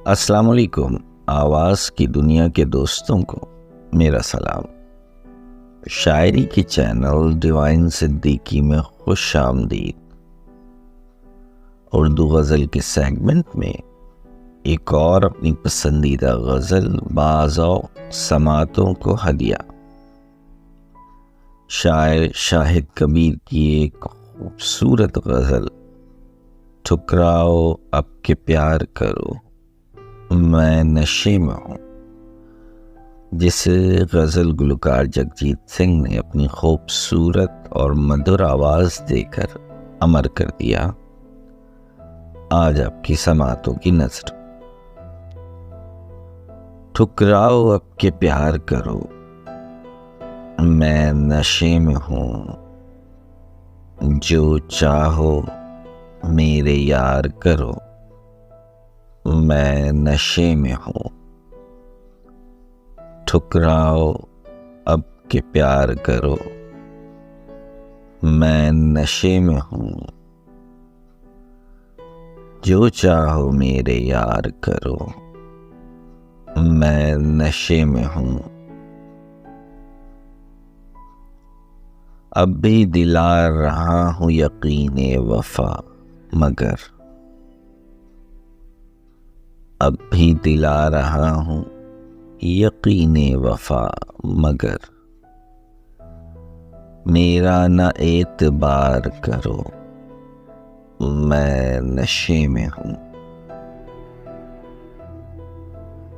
अस्सलाम वालेकुम। आवाज़ की दुनिया के दोस्तों को मेरा सलाम। शायरी के चैनल डिवाइन सिद्दीकी में खुश आमदीद। उर्दू गज़ल के सेगमेंट में एक और अपनी पसंदीदा गज़ल बाज़ौ समातों को हदिया। शायर शाहिद कबीर की एक खूबसूरत गज़ल ठुकराओ अब के प्यार करो मैं नशे में हूँ, जिसे गज़ल गुलकार जगजीत सिंह ने अपनी खूबसूरत और मधुर आवाज़ देकर अमर कर दिया। आज आपकी समातों की नज़र। ठुकराओ अब के प्यार करो मैं नशे में हूँ, जो चाहो मेरे यार करो मैं नशे में हूँ। ठुकराओ अब के प्यार करो मैं नशे में हूँ, जो चाहो मेरे यार करो मैं नशे में हूँ। अब भी दिला रहा हूँ यकीने वफा मगर, अब भी दिला रहा हूँ यकीने वफा मगर, मेरा न एतबार करो मैं नशे में हूँ।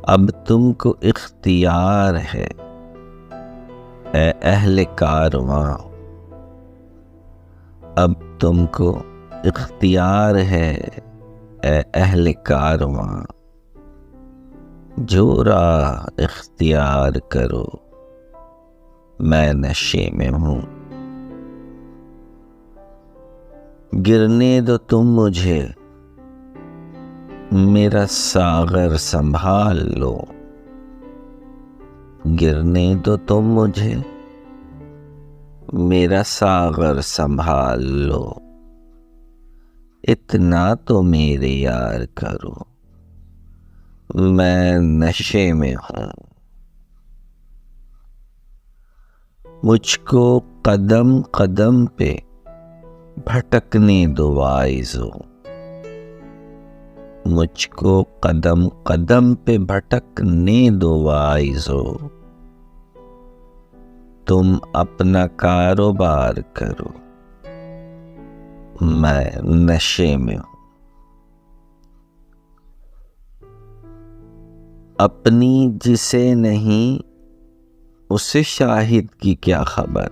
अब तुमको इख्तियार है ए अहले कारवां, अब तुमको इख्तियार है ए अहले कारवां, जो राह इख्तियार करो मैं नशे में हूँ। गिरने दो तुम मुझे मेरा सागर संभाल लो, गिरने दो तुम मुझे मेरा सागर संभाल लो, इतना तो मेरे यार करो मैं नशे में हूँ। मुझको कदम कदम पे भटकने दो वाइज़ो, मुझको कदम कदम पे भटकने दो वाइज़ो, तुम अपना कारोबार करो मैं नशे में हूँ। अपनी जिसे नहीं उसे शाहिद की क्या खबर,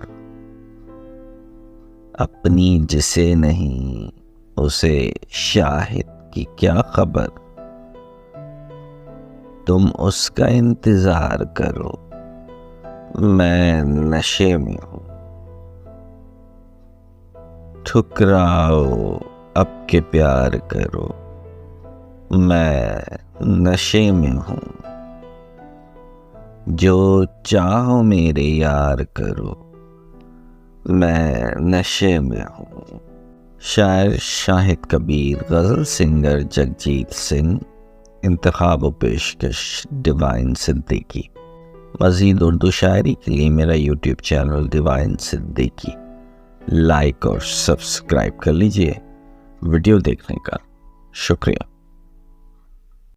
अपनी जिसे नहीं उसे शाहिद की क्या खबर, तुम उसका इंतजार करो मैं नशे में हूँ। ठुकराओ अब के प्यार करो मैं नशे में हूँ, जो चाहो मेरे यार करो मैं नशे में हूँ। शायर शाहिद कबीर, गज़ल सिंगर जगजीत सिंह, इंतखाब व पेशकश डिवाइन सिद्दीकी। मज़ीद उर्दू शायरी के लिए मेरा YouTube channel divine Siddiqui like और सब्सक्राइब कर लीजिए। वीडियो देखने का शुक्रिया।